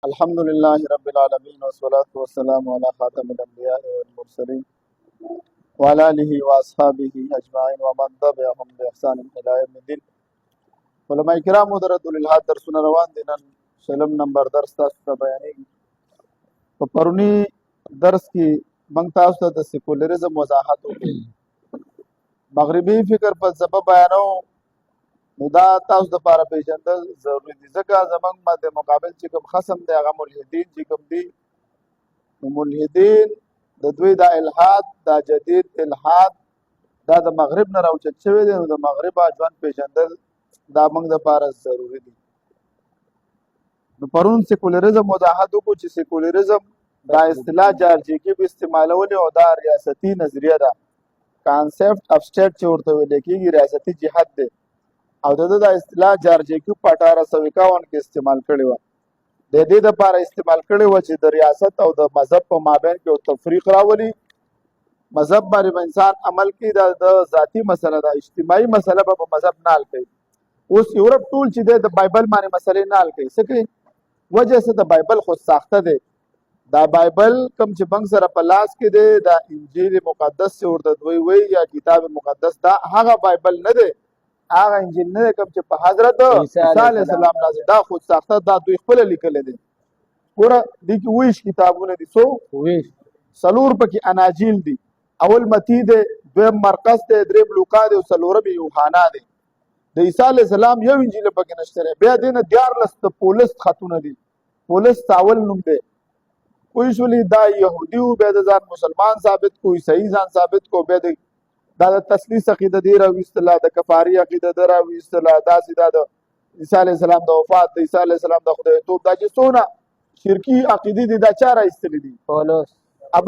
الحمد لله رب العالمين والصلاة والسلام على خاتم الأنبياء والمرسلين وعلى آله وأصحابه أجمعين ومن تبعهم بإحسان إلى يوم الدين. علماء کرام درد الالحاد درسونه روان دي. نن شلم نمبر درس تاسو ته بیانېږي. په پروني درس کې موږ تاسو ته د سیکولریزم وضاحت وکړو. مغربي فکر فلسفه بیانو، نو دا تاسو د لپاره پیژندل ضروري دي، ځکه زموږ مد مقابل چې کوم خصم دی هغه ملحدین چې کوم دي، نو ملحدین د دوی دا الحاد، دا جدید الحاد دا د مغرب نه راوچت شوی دی، نو د مغرب ژوند پیژندل دا موږ د لپاره ضروري دي. نو پرون سیکولریزم وضاحت وکړو چې سیکولریزم دا اصطلاح جارجیکي په استعمالولې او دا ریاستي نظریه ده، کانسپټ اف سټیټ چې ورته ویل کېږي، ریاستي جهاد دی. او د اصطلاح جارجیکي په 1851 کې استعمال کړې وه. د دې لپاره استعمال کړې وه چې د ریاست او د مذهب په مابین کې یو تفریق راولي. مذهب باندې انسان عمل کوي، دا د ذاتي مسله ده، اجتماعي مسله به په مذهب نه حل کوي. اوس یورپ ټول چې دی د بایبل باندې مسلې نه حل کوي. څه کوي؟ وجه څه؟ د بایبل خود ساخته دی. دا بایبل کوم چې بنګ سره په لاس کې دی، دا انجیل مقدس چې ورته دوی وایي یا کتاب مقدس، دا هغه بایبل نه دی، هغه انجیل نه دی کوم چې په حضرت عیسی علیه السلام لازم. دا خود ساخته، دا دوی خپله لیکلی دی. ګوره دې کې 20 کتابونه دي. څو؟ 4 پکې اناجیل دي. اول متی دی، دویم مرقس دی، دریم لوقا دی او څلورم یوحنا دی. د عیسی علیه السلام یو انجیل پکې نشته دی. بیا دې نه 14 د پولس خطونه دي. پولس اول نوم دی. کوئی شولی دا یهودي و، بیا د ځان مسلمان ثابت کو، عیسائی ځان ثابت کو، بیا دا د تسلیث عقیده دی راویستله، د کفاري عقیده دی راویستله، داسې دا د عیسی علیه السلام د وفات، د عیسی علیه السلام د خدایتوب، دا چې څونه شرکي عقیدې دي دا چا راایستلې دي؟ پولس.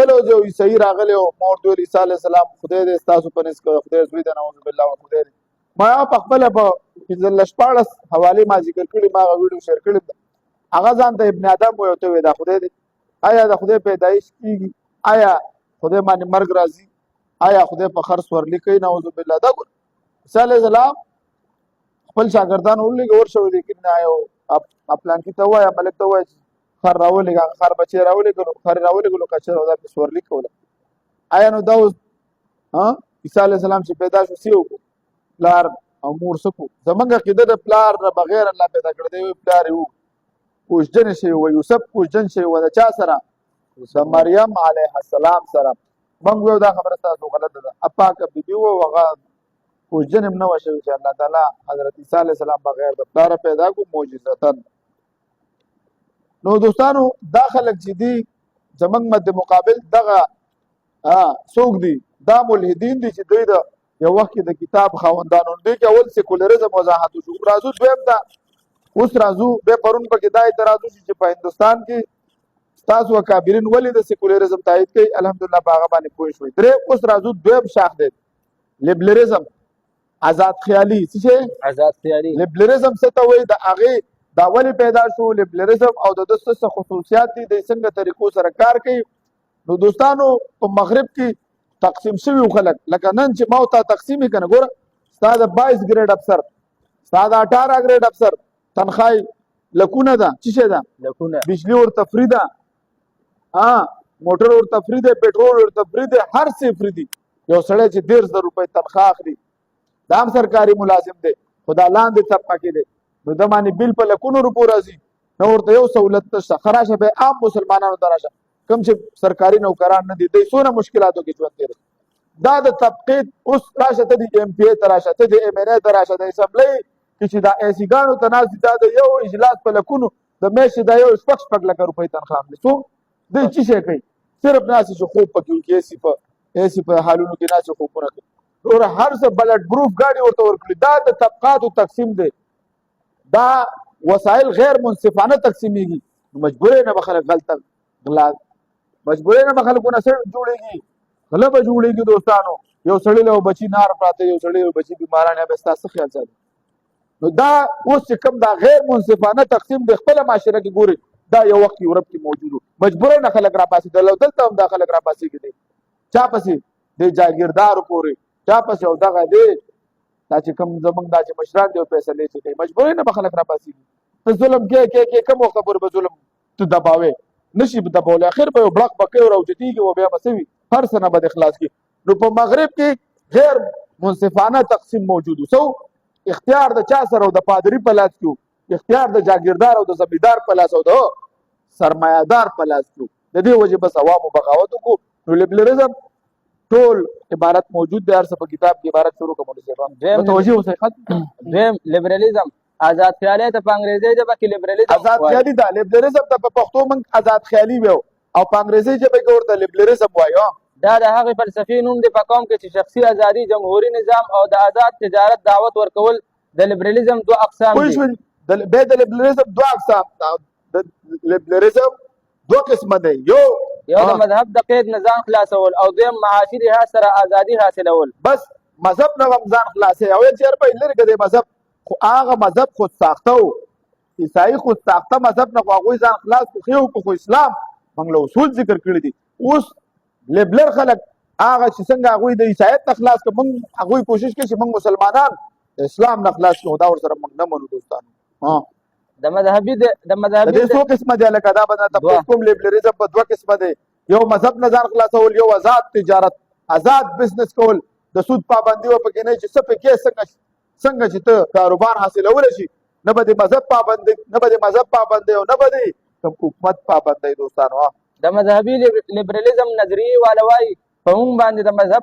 بل یو عیسائی راغلی او ما ورته ویل عیسی علیه السلام خدای دی، ستاسو په نسبت خدای زوی دی، نعوذ بالله و خدای دی. ما په خپله په 15 حوالې ما ذکر کړي، ما هغه ویډیو شیر کړی. هغه ځان ته ابن آدم وایي او ته وایې دا خدای دی. آیا د خدای پیدایش کېږي؟ آیا خدای باندې مرګ راځي؟ آیا خدای په خر سورلي کوي؟ نعوذ بالله. دا ګور عیسی علیه السلام خپل شاګردان ولېږه، ورشه ولیکي نه یو پلانکي ته ووایه، ملک ته ووایه چې خر راولېږه. خر بچی راولېږلو، خر راولېږلو، کچر دا پې سورلي کوله. آیا نو دا اوس عیسی علیه السلام چې پیدا شو څه وکړو؟ پلار او مور څه کړو؟ زموږ عقیده د پلار نه بغیر الله پیدا کړی دی. پلار یې و کوژدن شوی و، یوسف کوژدن شوی و. د چا سره؟ د مریم علیه السلام سره. موږ وایو دا خبره ستاسو غلطه ده. پاکه بیبي و، هغه کوژدن هم نه وه شوې چې الله تعالی حضرت عیسی علیه السلام بغیر د پلاره پیدا کړو معجزتاً. نو دوستانو دا خلک چې دي زموږ مد مقابل دغه څوک دي؟ دا ملحدین دي چې دوی د یو وخت کې د کتاب خاوندانو. دوی کې اول سیکولریزم وضاحت وشو. راځو دویم ته اوس راځو. بیا پرون پکې دا اعتراض وشي چې په هندوستان کې ستاسو اکابرین ولې د سیکولریزم تایید کوي. الحمدلله په هغه باندې پوه شوئ. درې اوس راځو دویم شاخ دی، لیبرلیزم، آزاد خیالي. څه شی؟ آزاد خیالي. لیبرلیزم څه ته وایي؟ د هغې دا ولې پیدا شو لیبرلیزم، او د ده څه خصوصیات دي، د څنګه طریقو سره کار کوي. نو دوستانو په مغرب کې تقسیم شوي خلک، لکه نن چې ما ورته تقسیم یې که نه، ګوره ستا د 22 ګریډ افسر، ستا د 18 ګریډ افسر تنخواه لکونه ده. څه شی ده؟ لکونه. بجلی ورته فری ده، موټر ورته فری دی، پټرول ورته فری دی، هر څه فری دي. یو سړی چې 150,000 روپۍ تنخواه اخلي، دا هم سرکاري ملازم دی، خو دا لاندې طبقه کې دی، نو ده باندې بیل په لکونو روپو راځي، نو ورته یو سهولت نشته. ښه راشه بیا عام مسلمانانو ته راشه، کوم چې سرکاري نوکران نه دي، دوی څونه مشکلاتو کې ژوند تېروي. دا د طبقې اوس راشه، ته د ایم پی ای ته راشه، ته د ایم این ای ته راشه، د اسمبلۍ کې چې دا ایسي ګانو ته ناست دي، دا د یو اجلاس په لکونو د میاشتې دا یو 6 لکه روپۍ تنخواه اخلي. څو دوی څه شی کوي؟ صرف ناستې چې خوب پکې وکړي، ایسي په حالونو کې ناستې خوبونه کوي. نور هر څه بلډ پروف ګاډي ورته ورکړي. دا د طبقاتو تقسیم دی، دا وسایل غیر منصفانه تقسیمیږي. مجبورۍ نه به خلک غلطه غلا، مجبورۍ نه به خلکونه څه جوړېږي؟ غله به جوړېږي. دوستانو یو سړي له بچي نار پراته، یو سړي له بچي بیماران، بیا ستا څه خیال ساتي؟ نو دا اوس چې کوم دا غیر منصفانه تقسیم د خپله معاشره کې ګوري، دا یو وخت یورپ کې موجود و. مجبورۍ نه خلک راپاسېدل، او دلته هم دا خلک راپاسېږي دي. چا پسې؟ د جاګیردارو پورې، چا پسې او دغه دی دا چې کوم زموږ دا چې مشران دي او فیصلې چې کوي، مجبورۍ نه به خلک راپاسېږي. ته ظلم کې کوم وخت پورې به ظلم ته دباوې نشي دبولی اخر به یو بړق به کوي راوچتېږي او بیا به څه وي هر څه نه به دې خلاص کړي. نو په مغرب کې غیر منصفانه تقسیم موجود و. اختیار د چا سره او د پادري په لاس کې و، اختیار د جاګیردار او د زمیندار په لاس او د سرمایه‌دار په لاس کې و. د دې وجې بس عوامو بغاوت وکړو. نو لیبرالېزم ټول عبارت موجود دی، هر څه په کتاب کې عبارت شروع کوم صاحبان متوجه اوسئ. دویم لیبرالیزم آزاد خیالي ته په انګریزي ژبه کې لیبرالیزم آزاد خیالي ده. لیبرالېزم ته په پښتو موږ آزاد خیالي وایو او په انګریزي ژبه کې ورته لیبرالېزم وایو. دا د هغې فلسفي نوم دی په قوم کې چې شخصي ازادي، جمهوري نظام او د آزاد تجارت دعوت ورکول د لیبرالیزم دوه اقسام دي. بیا د لیبرالېزم دوه اقسام، د لیبرالېزم دوه قسمه دی. یو د مذهب د قید نه ځان خلاصول او دویم معاشي لحاظ سره ازادي حاصلول. بس مذهب نه هم ځان خلاصوي او چې هر په لري کې د مذهب خو هغه مذهب خود ساخته و، عیسائی خود ساخته مذهب نه خو هغوی ځان خلاص کړي خو اسلام موږ له اصول ذکر کړي دي. اوس لیبرل خلک هغه چې څنګه هغوی د عیسایت نه خلاص کړي موږ هغوی کوشش کوي چې موږ مسلمانان اسلام نه خلاص کړو. دا ورسره موږ نه منو دوستانو. د مذهبي د څو قسمه دی لکه دا به تاسو کوم لیبرالېزم په دوه قسمه دی. یو مذهب نه ځان خلاصول، یو آزاد تجارت، آزاد بزنس کول، د سود پابندي وپکې نه چې څه پکې څنګه چې ته کاروبار حاصلولی شي، نه به د مذهب پابندي او نه به د حکومت پابندي. دوستانو د مذهبي لیبرالېزم نظریې والا وایي په موږ باندې د مذهب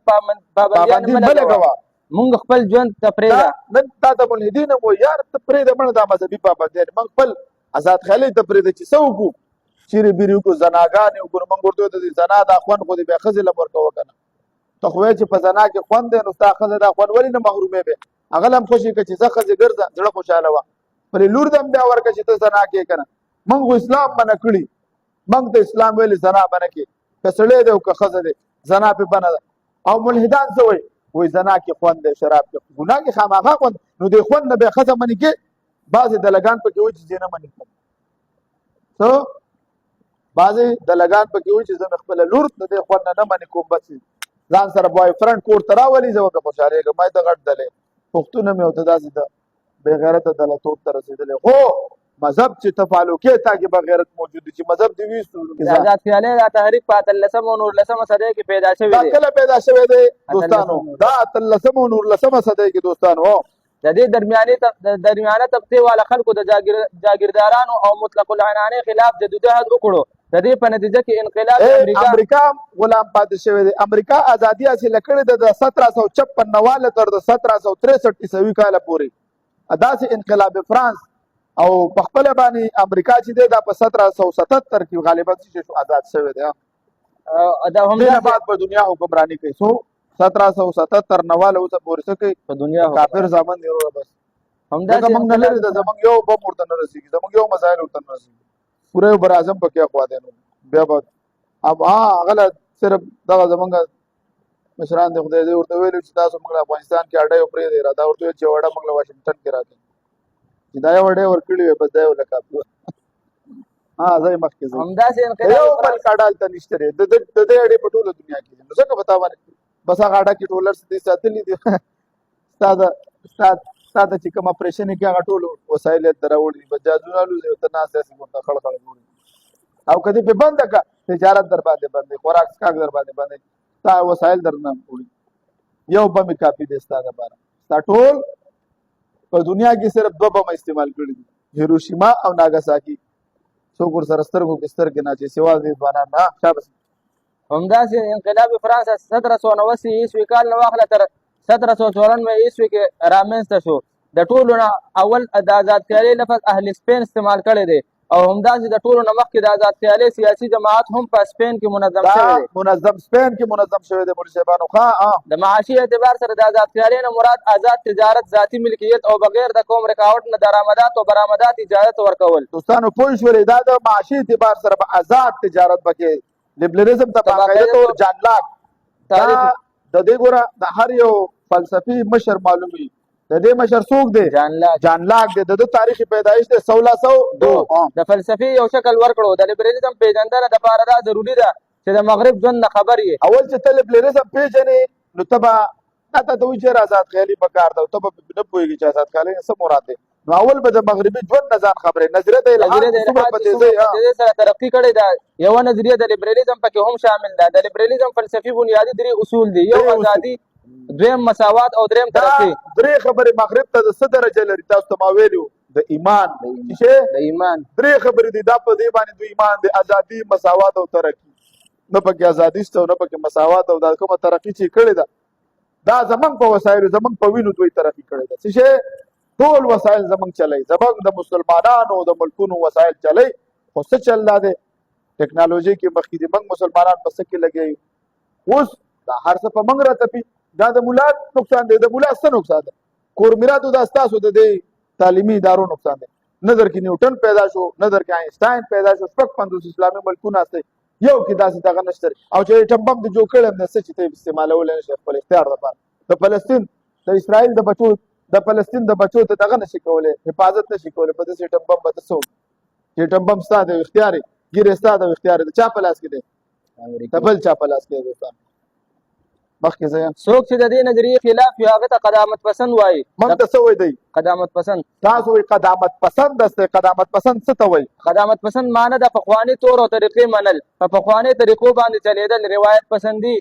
پابندي مه لګوه، موږ خپل ژوند ته پرېږده. نن تا د ملحدین هم وایي یار ته پرېږده مړه دا مذهبي پابندي، موږ خپل آزاد خیالۍ ته پرېږده چې څه وکړو، چیرې بیرې وکړو، زناګانې وکړو. موږ ورته وایو د زنا دا خوند خو دې بیا ښځې له ورکوه که نه. ته خو وایې چې په زنا کې خوند دی، نو ستا ښځه دا خوند ولې نه محرومېږې؟ هغه له هم خوشي کړه چې ځه ښځې ګرځه، زړه خوشحاله وه. پرې لور ته هم بیا ورکړه چې ته زنا کې که نه. موږ خو اسلام منع کړي، موږ ته اسلام ویلي زنا به نه کړي، که سړی دی او که ښځه دی زنا پې بنه ده. او ملحدان څه وایي؟ وایي زنا کې خوند دی، شراب کې ګناه کې خامخا خوند. نو دې خوند نه بیا ښځه منې کې. بعضې دلګان پکې وایي چې زه نه منې کوم، څه بعضې دلګان پکې وایي چې زه مې خپله لور د دې خوند نه منې کوم، بس ځان سره بوای فرنډ کور ته راولي، زه ورته خوشحالېږم. ما ته غټ دلی پښتونه مې ورته داسې د بې غیرته دلتوب ته رسېدلی. خو مذهب چې ته فالو کې تا کې بغیرت موجود دی، چې مذهب دې وي. آزاد خیالۍ دا تحریک په 18 او 19 صدۍ کې پیدا شوی دی. دا کله پیدا شوی دی دوستانو؟ دا 18 او 19 صدۍ کې دوستانو. د دې درمیانه طبقې والا خلکو د جاګیردارانو او مطلق العنانې خلاف جدوجہد وکړو. د دې په نتیجه کې انقلاب امریکا غلام پاتې شوی دی. امریکا ازادي حاصله کړې ده د 1756 تر د 1763 عیسوي کاله پورې. داسې انقلاب فرانس او په خپله باندې امریکا چې دی دا په 1777 کې غالبا شو آزاد شوی دی. دې نه بعد په دنیا حکمراني کوي. څو 1777 نواله اوسه پورې څه کوي په دنیا کافر زامن دی وروره. بس همداسې موږ نه لري، زموږ یو بم ورته نه رسېږي، زموږ یو مسایل ورته نه رسېږي. پوره یو براعظم پکې اخوا دی. نو بیا به اب هغه له صرف دغه زموږ مشران دی خدای دې ورته ویلي چې تاسو موږ افغانستان کې اډه یو پرېږدئ، را دا ورته ویل چې یو اډه موږ له واشنګټن کې راکړئ، چې دا یو اډه یې ورکړې وی بس دا یې ولکه زه یې مخکې ځم. یو بل اډه هلته نشته دی، د دې اډې په ټوله دنیا کې دي. نو ځکه په تا باندې بس هغه اډه کې ډولرس دې ساتلي دي. ستا ته چې کوم اپریشن یې کړي هغه ټول وسایل یې ته راوړي دي، بس جادونه الوزي ورته ناست داسې ورته خړ خړ جوړ دي. او که دې پې بنده کړه تجارت در باندې بند دی، خوراک څښاک در باندې بند دی، ستا وسایل در نه وړي. یو بم یې کافي دی ستا دپاره. ستا ټول په دنیا کې صرف 2 بم استعمال کړي دي، هیروشیما او ناګاساکي. څوک ورسره سترګو کې سترګې نه اچوي سوا دې ځوانان نه. شاباس. همداسې انقلاب فرانس 1789 عیسوي کال نه واخله تر 1794 عیسوي کې رامنځته شو. د ټولو نه اول د آزاد خیالۍ لفظ اهل سپین استعمال کړی دی او همداسې د ټولو نه مخکې د آزاد خیالۍ سیاسي جماعت هم په سپین کې منظم شوی دی. سپین کې منظم شوی دی مولوي صاحبانو. د معاشي اعتبار سره د آزاد خیالۍ نه مراد آزاد تجارت، ذاتي ملکیت او بغیر د کوم رکاوټ نه درآمدات او برآمدات اجازت ورکول. دوستانو پوه شولې دا د معاشي اعتبار سره په آزاد تجارت پکې لیبرالېزم ته باقاعده طور جان لاک د دې ګوره د هر یو فلسفي مشر معلوم وي. د دې مشر څوک دی؟ جان لاک دی. د تاریخي پیدایش دی 1602. د فلسفي یو شکل ورکړو. د لیبرالېزم پیژندنه دپاره دا ضروري ده چې د مغرب ژوند نه خبر یې. اول چې ته لیبرالېزم پیژنې نو ته به تا ته وایي چې آزاد خیالي پکار ده، ته به نه پوهېږي چې آزاد خیالۍ نه څه مراد دی. نو اول به د مغربي ژوند نه ځان خبرې نظریه د نظریه د الحاد الحاد په تیزۍ سره ترقي کړې ده. یوه نظریه د لیبرالیزم پکې هم شامل ده. د لیبرالیزم فلسفي بنیادي درې اصول دي: یو ازادي، دویم مساوات، او دریم ترقي. درې خبرې مغرب ته د څه درجه لري تاسو ته ما ویلي وو، د ایمان د ایمان درې خبرې دي. دا په دې باندې د ایمان د ازادي، مساوات او ترقي. نه پکې ازادي شته او نه پکې مساوات، او دا کومه ترقي چې کړې ده دا زمونږ په وسایلو زمونږ په وینو دوی ترقي کړې ده. څه شی ټول وسایل زمونږ چلی، زمونږ د مسلمانانو د ملکونو وسایل چلی، خو څه چل دا دی ټکنالوژي کې مخکې دي. موږ مسلمانان په څه کې لګي اوس دا هر څه په موږ راتپي. دا د ملا نقصان دی. د ملا څه نقصان دی؟ کورمیراتو دا ستاسو د دې تعلیمي ادارو نقصان دی. نظر کې نیوټن پیدا شو، نظر کې آینسټاین پیدا شو، شپږ 50 اسلامي ملکونه هسته یو کې داسې دغه نشته. او چې ایټم بم د جوړ کړی نه څه چې ته استعمالولی نشي خپل اختیار لپاره. د فلسطین د اسرائیل د بچو د فلسطین د بچو ته دغه نشي کولی، حفاظت نشي کولی په داسې ایټم بم به ته څه وکړي؟ ایټم بم ستا د اختیار ګیرې ستا د اختیار د چا په لاس کې دی؟ د بل چا په لاس کې دی. دوستان مخکې زه څوک چې د دې نظریې خلاف وي هغه ته قدامت پسند وایي. موږ ته څه وایي دی؟ قدامت پسند. تاسو وایي قدامت پسند دی. قدامت پسند څه ته وایي؟ قدامت پسند معنی د پخواني طور او طریقې منل، په پخواني طریقو باندې چلیدل، روایت پسندي.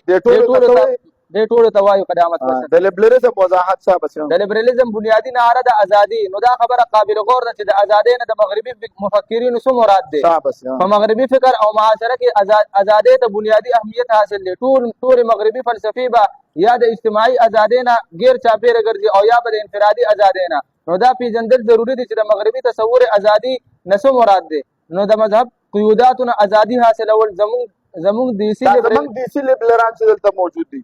دې ټولو ته وایو قدامت پسند. د لیبرلیزم وضاحت څه بس؟ د لیبرالیزم بنیادی نعره د ازادي. نو دا خبره قابل غور ده چې د ازادۍ نه د مغربي مفکرینو څه مراد دی. په مغربي فکر او معاشره کې ازادۍ ته بنیادی اهمیت حاصل دی. ټول مغربي فلسفي به یا د اجتماعي ازادۍ نه غیر چاپیره ګرځي او یا به د انفرادي ازادۍ نه. نو دا پیژندل ضروري دي چې د مغربي تصور ازادي نه څه مراد دی. نو د مذهب قیوداتو نه ازادي حاصلول زموږ دیسي لیبرالان چې دلته موجود دي،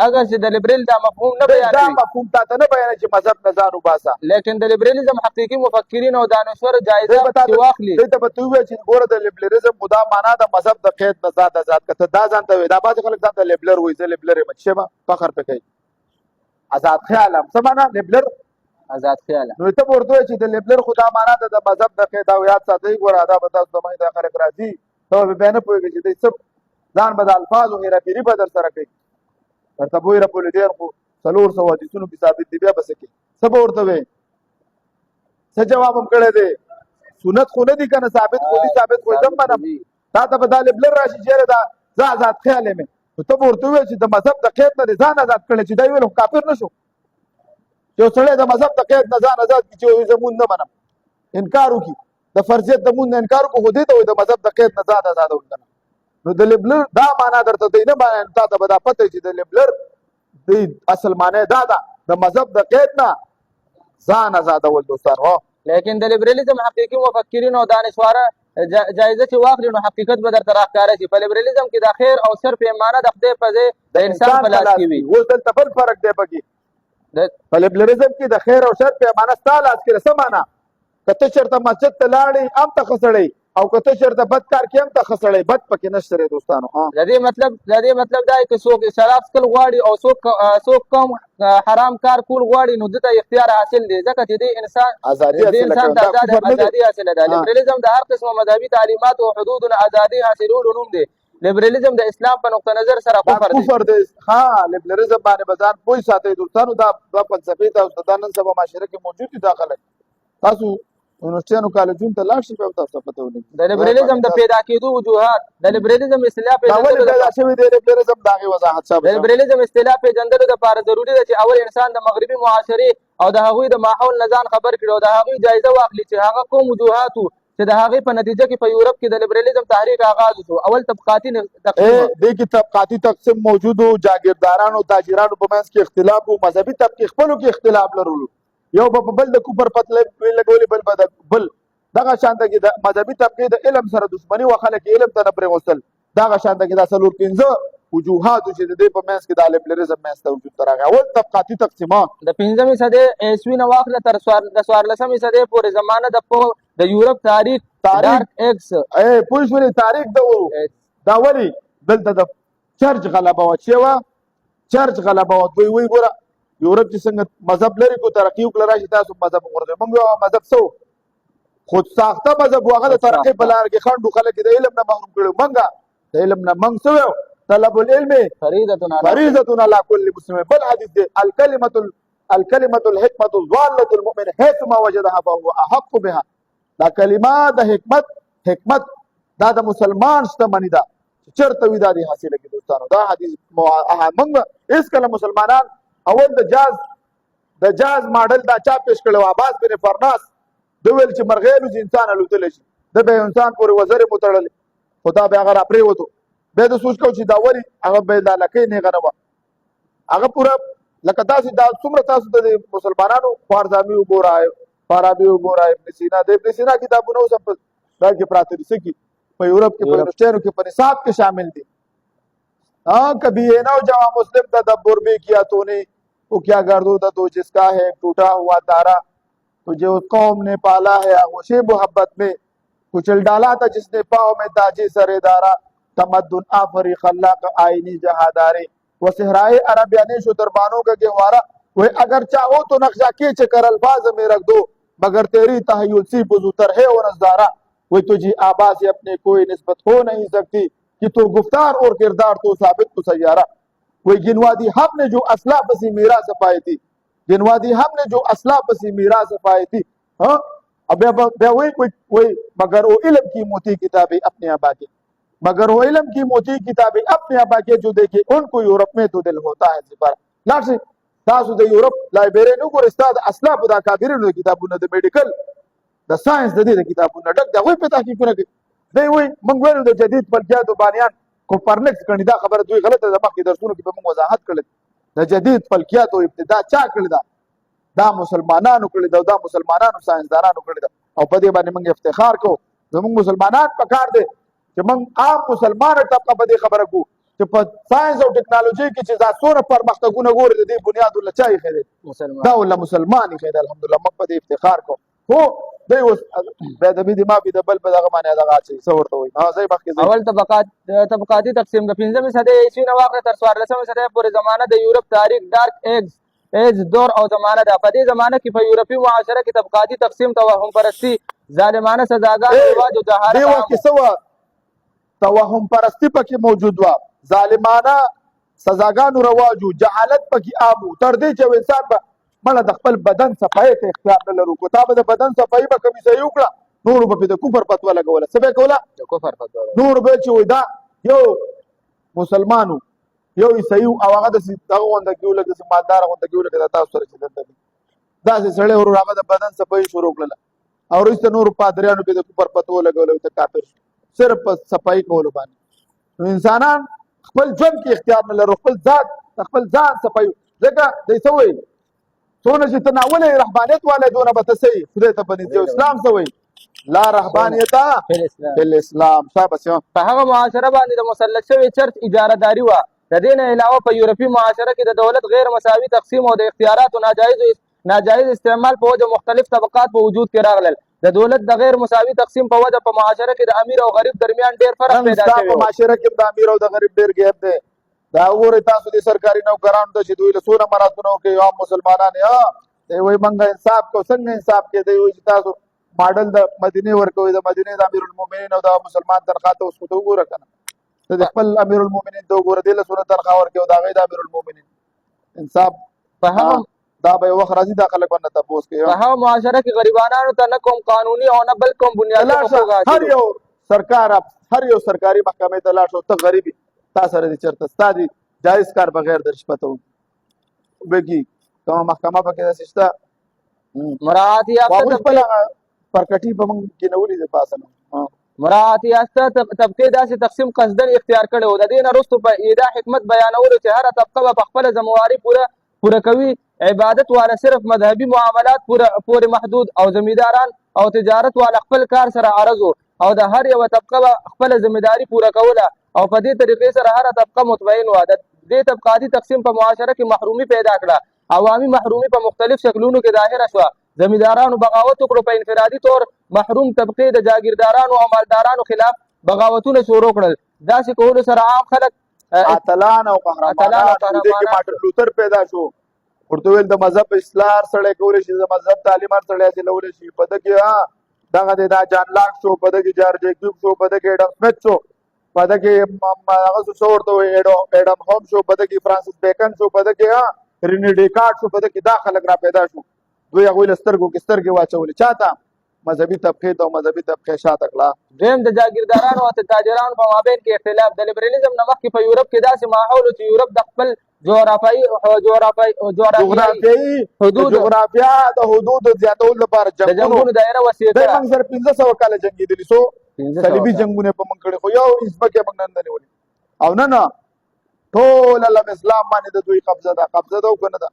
اگر چې د لیبرال دا مفهوم نه بیانوي، دا مفهوم تاته نه بیانوي چې مذهب نه ځان وباسه، لیکن د لیبرالیزم حقیقي مفکرین او دانشور جایزه واخلي. دوی ته به ته ووایي چې ګوره د لیبرالیزم خو دا معنا د مذهب د قید نه ذات آزاد کته دا ځان ته وایي. دا بعضې خلک ځان ته لیبرر وایي، زه لیبرر یم چې به فخر پې کوي. آزاد خیال هم څه معنا؟ لیبرر آزاد خیال. نو ته به ورته وایي چې د لیبرر خو دا معنا ده د مذهب د قید. او یاد ساتئ ګوره دا به تاسو زمانې دا خلک راځي ته به بیا نه پوهېږي چې دوی څه ځان به د الفاظو هیراپیري به در سره کوي. درته به وایي رپولې ډېر خو 400 حدیثونو کې ثابت دي، بیا به څه کوي؟ څه به ورته وایي؟ څه جواب هم کړی دی؟ سنت خو نه دي که نه ثابت خو دي، ثابت خو یې زه منم. تا ته به دا لیبلر راشي چې یاره دا زه آزاد خیال یم، نو ته به ورته ووایې چې د مذهب د قید نه دې ځان آزاد کړی. چې دا ویل خو کافر نه شو؟ یو سړی د مذهب د قید نه ځان آزاد کړي چې زه مونځ نه منم، انکار وکړي، د فرضیت د مونځ نه انکار وکړو، خو دې ته وایي د مذهب د قید نه ځان آزادول که نه. نو د لیبلر دا معنا درته دی نه بیان. تا ته به دا پته چې د لیبلر دی اصل معنی دا ده د مذهب د قید نه ځان آزادول. دوستان هو لیکن د لیبرالیزم حقیقي مفکرین او دانشواره جایزه چې واخلي نو حقیقت به درته راښکاره شي. په لیبرالیزم کې د خیر او شر پیمانه د خدای په ځای د انسان په لاس کې وي. اوس دلته بل فرق دی پکې. په لیبرالیزم کې د خیر او شر پیمانه ستا لاس کې. څه معنا؟ که ته چېرته مسجد ته لاړې هم ته ښه سړی، او که ته چېرته بد کار کې هم ته ښه سړی. بد پکې نشته دی دوستانو. د دې مطلب دا دی که څوک شراب څښل غواړي او څوک کوم حرام کار کول غواړي نو دته اختیار حاصل دی، ځکه چې د انسان ته ازادي حاصله ده. لیبرالیزم د هر قسمه مذهبي تعلیماتو او حدودو نه ازادي حاصلولو نوم دی. لیبرالیزم د اسلام په نقطه نظر سره کفر دی. ها لیبرالیزم باندې به ځان پوه ساتئ دوستانو. دا فلسفې ته دا نن سبا معاشره کې موجود دي. دا خلک تاسو یونیورسټیانو کالجونو ته لاړ شئ، بیا به تاسو ته پته ولګي د لیبرالیزم د پیدا کېدو وجوهات. د لیبرالیزم اصطلاح ولې پیدا شوی دی؟ لیبرالیزم د هغې وضاحت صاحب. د لیبرالیزم اصطلاح پېژندلو دپاره ضروري ده چې اول انسان د مغربي معاشرې او د هغوی د ماحول نه ځان خبر کړي او د هغوی جایزه واخلي چې هغه کوم وجوهات وو چې د هغې په نتیجه کې په یورپ کې د لیبرالیزم تحریک آغاز وشو. اول طبقاتي تقسیم. دې کې طبقاتي تقسیم موجود و، جاګیردارانو تاجرانو په منځ کې اختلاف و، مذهبي طبقې خپلو کې اختلاف لرلو، یو به په بل د کفر پتلې لګولې، بل به د بل دغه شانته کې د مذهبي طبقې د علم سره دښمني و، خلک علم ته نه پرېغوستل. دغه شانته کې دا 4-5 وجوهات چې د دې په منځ کې د لیبرالیزم منځ ته وجود ته راغی. اول طبقاتي تقسیمه د 15مې صدۍ عیسوي نه واخله تر د 14مې صدۍ پورې زمانه د یورپ تاریخ ډارک ایکس پوه شولې تاریخ د و. دا ولې دلته د چرچ غلبه وه چې وه چرچ غلبه وه. دوی وایي ګوره یورپ چې څنګه مذهب لري کو ترقي وکړه، راشي تاسو مذهب وغورځوئ. موږ یو مذهب څه خود ساخته مذهب و، هغه د ترقۍ په لاره کې خنډ و، خلک د علم نه محروم کړي. موږ د علم نه موږ څه ویو؟ طلب العلم فریضة علی کل مسلم. بل حدیث دی الکلمة الکلمة الحکمة ضالة المؤمن حيثما وجدها فهو احق بها. دا کلمه د حکمت دا د مسلمان شتمنی ده چرته وی دا دی حاصله کی دوستانو. دا حدیث موږ اس کله مسلمانان اول د جاز ماډل دا چا پیش کړو عباس بن فرناس د ویل چې مرغېلو چې انسان الوتل شي د به انسان پورې وزر متړل خدا به هغه پرې وته به د سوچ کو چې دا وری هغه به د لکې نه غنوا هغه پورا لکه تاسو دا څومره تاسو د مسلمانانو فارزامي وګورای فارابي وګورای ابن سینا د ابن سینا کتابونه اوس په دا کې پراته دي سکی په یورپ کې په یونیورسيټو کې په نصاب کې شامل دي. کبھی یہ نہ ہو جہاں مسلم تدبر بھی کیا تو نے وہ کیا گردو تو جس کا ہے ٹوٹا ہوا تارا تجھے اس قوم نے پالا ہے آغوش محبت میں کچل ڈالا تھا جس نے پاؤں میں تاجی سر دارا تمدن آفری خلاق آئینی جہادارے وہ صحرائے عربیانی شو دربانوں کا گہوارا وہ اگر چاہو تو نقشہ کھینچ کر الفاظ میں رکھ دو مگر تیری تحیل سی بزوتر ہے وہ نظارہ وہ تجھے آبا سے اپنے کوئی نسبت ہو نہیں سکتی کہ تو گفتار اور کردار تو ثابت تو سیارہ. کوئی گنوادی ہم نے جو اسلاف سے میراث پائی تھی گنوادی ہم نے جو اسلاف سے میراث پائی تھی وہی مگر وہ علم کی موتی کتابیں اپنے آبا کے مگر وہ علم کی موتی کتابیں اپنے آبا کے جو دیکھے ان کو یورپ میں تو دل ہوتا ہے سپارہ لاٹ سے تاسو د یورپ لایبرری نو ګور استاد اسلاف دا کافرونو کتابونه د میډیکل د ساينس د دې کتابونه ډک دا وای په تحقیقونه کوي دی وای موږ ویلو د جدید فلکیات بانیان کوپرنیکس کړي دا خبره دوی غلطه ده مخکې درسونو کې به موږ وضاحت کړل د جدید فلکیات او ابتدا چا کړی دا مسلمانانو کړی دا مسلمانانو ساينسدانانو کړی او په دې باندې موږ افتخار کوو زموږ مسلمانان پکار دي چې موږ عام مسلمان طبقه په دې خبره کوو چې په ساينس او ټکنالوژي کې چې تاسو پرمختګونه ګوري د دې بنیاد ول چای خېده دا ول مسلمان خېده الحمدلله موږ په دې افتخار کوو هو دی اوس به د دې ما به د بل په دغه معنی دغه چې څو ورته وي ها زي بخښي اول طبقاتي تقسیم د 15 صدې عیسوي نه واقع تر 14 صدې پورې زمانه د یورپ تاریخ ډارک ایج دور او زمانه ده. په دې زمانه کې په یورپي معاشره کې طبقاتي تقسیم توهم پرستی ظالمانه سزاګانې رواج او جهالت دی وخت سوا توهم پرستی پکې موجود و ظالمانه سزاګانو رواجو جهالت پکې آبو تر دې چې انسان به مله د خپل بدن صفای ته اختیار نه لرو کو تا به د بدن صفای به کمی صحیح وکړه نور به د کفر فتوا لګوله څه به کوله د کفر فتوا نور به چې وای دا یو مسلمانو یو عیسیو او هغه د دغه غونډه کې ولګ د مالدار غونډه کې ولګ د تاسو سره چې دلته دا چې سړی ورو هغه د بدن صفای شروع کړله او رسته نور پادریانو کې د کفر فتوا لګوله ته کافر صرف صفای کول باندې انسانان خپل ژوند کې اختیار نه لري خپل ځان صفای ځکه دای سوې څونه چې تناولې رهبانيت والے دونه به تسي خدای ته پنځه اسلام سوې لا رهبانيت فی الاسلام شابه په هغه معاشره باندې د مسلط شوی چرچ اجاره داری و د دې نه علاوه په یورپي معاشره کې د دولت غیر مساوي تقسیم او د اختیاراتو ناجایز استعمال په وجه مختلف طبقات په وجود کې راغلل. د دولت د غیر مساوي تقسیم په وجه په معاشره کې د امیر او غریب درمیان ډیر فرق پیدا شوی په معاشره کې د امیر او د غریب ډیر ګیپ دی. دا وګورئ تاسو د سرکاري نوکرانو ته چې دوی له څونه مراتبونو کې عام مسلمانان دی وایي موږ انصاف کو څنګه انصاف کې دی چې تاسو ماډل د مدینه ورکوي د مدینه د امیر المؤمنین او د مسلمان تنخواه ته اوس ته وګوره کنه د خپل امیر المؤمنین ته وګوره د له څونه تنخواه ورکوي او د هغې د امیر المؤمنین انصاف په هغه دا به یو وخت راځي دا خلک باندې تپوس کوي په هغه معاشره کې غریبانو ته نه کوم قانوني او نه بل کوم بنیادي حقوق هر یو سرکاري محکمې ته لاړ شو ته غریبي تا سره دي چېرته ستا دي جایز کار بغیر د رشوت وکړي کومه محکمه پکې داسې شته مراعات یافته پرکټي په موږ کې نه ولیدې پاسه مراعات یافته طبقې داسې تقسیم قصدن اختیار کړی و. د دې نه وروسته په ایدا حکمت بیانولو چې هره طبقه به په خپله ذمهواري پوره کوي عبادت والا صرف مذهبي معاملات پورې محدود او زمینداران او تجارت والا خپل کار سره عرض او د هر یو طبقه خپل ذمہداري پوره کوله او په دې طریقې سره هر طبقه مطمئن و. د دې طبقاتي تقسیم په معاشره کې محرومي پیدا کړه عوامي محرومي په مختلف شکلونو کې ظاهره شوه. زمیندارانو بغاوت وکړو په انفرادي طور محروم طبقې د جاگیردارانو او مالدارانو خلاف بغاوتونه شروع کړل. داسې کولو سره عام خلک اتلان او قهرمانان مارټن لوتر پیدا شو ورته ویل د مذهب اصلاح سره کولی شي د مذهب تعلیمات سره چلولی شي په دغه دغه دا جان لاک شو په دغه جارج کیوب شو په دغه ایډم سمیت شو په دغه هغه څه ورته اډم هوم شو په دغه فرانسیس بیکن شو په دغه رینډي کارت شو په دې کې دا خلک را پیدا شو دوی هغوی له سترګو کې سترګې واچولې چاته مذهبي طبقې ته او مذهبي طبقې شاته کړه. دویم د جاګیردارانو او تاجرانو په مابین کې اختلاف د لیبرالیزم نه مخکې په یورپ کې داسې ماحول چې یورپ د خپل جغرافیایي جغرافیا د حدود زیاتولو لپاره د جنګونو دایره وسیع کړه. موږ سره 1500 کاله جنګېدلي سو صلیبي جنګونه په موږ کړي خو یو ازبکې موږ نن نه نیولې او نه ټول علم اسلام باندې د دوی قبضه ده او که نه ده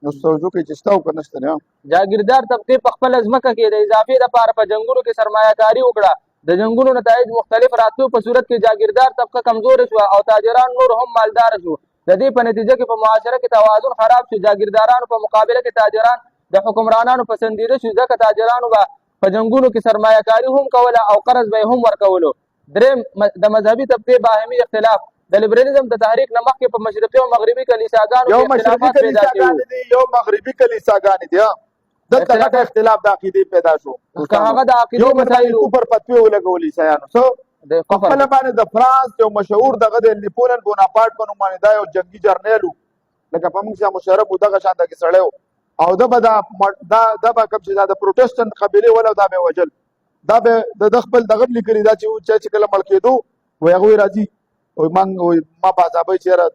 نو سوچو کې چې شته او که نشته نه. جاګیردار طبقې په خپله ځمکه کې د اضافې لپاره په جنګونو کې سرمایه‌کاري وکړه. د جنګونو نتایج مختلف راتلو په صورت کې جاګیردار طبقه کمزورې شوه او تاجران نور هم مالدار شو. د دې په نتیجه کې په معاشره کې توازن خراب شو. جاګیردارانو په مقابله کې تاجران د حکمرانانو پسندیده شو ځکه تاجرانو به په جنګونو کې سرمایه‌کاري هم کوله او قرض به هم ورکولو. دریم د مذهبي طبقې باهمي اختلاف د لیبرالیزم د تحریک نه مخکې په مشرقي او مغربي کلیساګانو یو کې مشرقي اختلافات پیدا کلیساګانې دي یو مغربي کلیساګانې دي دلته غټ اختلاف د عقیدې پیدا شو. که هغه د عقیدې مسایلو کفر فتوی ولګول عیسایانو څو د په خپل باندې د فرانس یو مشهور دغه د نیپولن بوناپارټ په نوم باندې دا یو جنگي جرنیل لکه په موږ چې مشرف دغه شان د کې سړی او دا به کوم چې د پروتستانت قبیلې ولا دا به وجل دا به د خپل دغه لیکلي دا چې کله مړ کېدو وای هغوی راځي وای ما په عذابۍ چېرې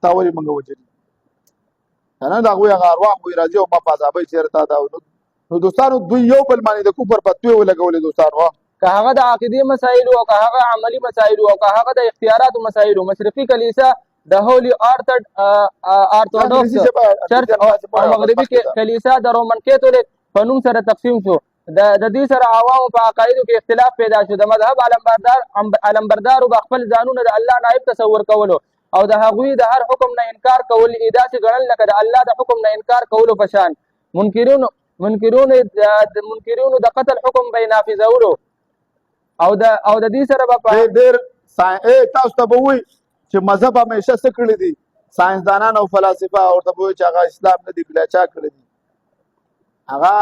تا ولې موږ وجلي که نه د هغوی هغه ارواح وایي راځي او ما په عذابۍ چېرې تا دا نو دوستانو دوی یو بل باندې د کفر فتوې ولګولې دوستانو که هغه د عقیدې مسایلو او که هغه عملي مسایلو او که هغه د اختیاراتو مسایلو. مشرقي کلیسا د هولي آرتوډوکس چرچ او مغربي کلیسا د رومن کیتولیک په نوم سره تقسیم شو. د دې سره عوامو په عقایدو کې اختلاف پیدا شو. د مذهب علمبردارو به خپل ځانونه د الله نائب تصور کولو او د هغوی د هر حکم نه انکار کول داسې ګڼل لکه د الله د حکم نه انکار کولو په شان. منکرونو د قتل حکم به نافذولو او د دې سره به ډېر تاسو ته به وایي چې مذهب همیشه څه کړي دي ساینسدانان او فلاسفه ورته به وایي چې هغه اسلام نه دي کړی چا کړی دي هغه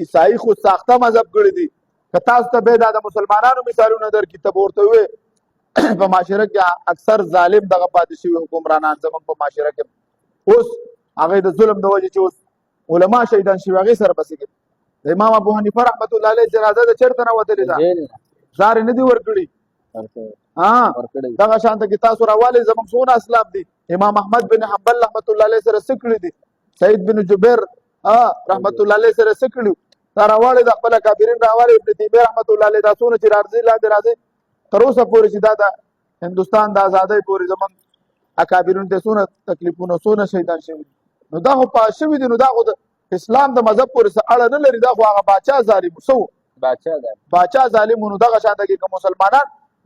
عیسائی خود ساخته مذهب کړی دي. که تاسو ته به دا د مسلمانانو مثالونه درکړي ته به ورته وایي په معاشره کې اکثر ظالم دغه پاتې شوي حکمرانان زموږ په معاشره کې اوس هغوی د ظلم د وجې چې اوس علما شهیدان شوي هغې سره بسې کوي. د امام ابو حنیفه رحمت الله علیه جنازه د چېرته نه وتلې ده زار یې نه دي ورکړي دغه شانته کې تاسو راوالئ زموږ څونه اسلاف دي. امام احمد بن حنبل رحمت الله علیه سره څه کړي دي سعید بن جبیر رحمت الله علیه سره څه کړي دا راوالئ د خپله کابرین راوالئ ابن تیمیه رحمت الله علیه دا څونه چې راځي لاندې راځي تر اوسه پورې چې دا د هندوستان د ازادۍ پورې زموږ اکابرینو ته څونه تکلیفونه څونه شهیدان شوي نو دا خو پاس شوي دي نو دا خو د اسلام د مذهب پورې څه اړه نه لري. دا خو هغه باچا ظالم څه باچا ظالمونو دغه شانته کې که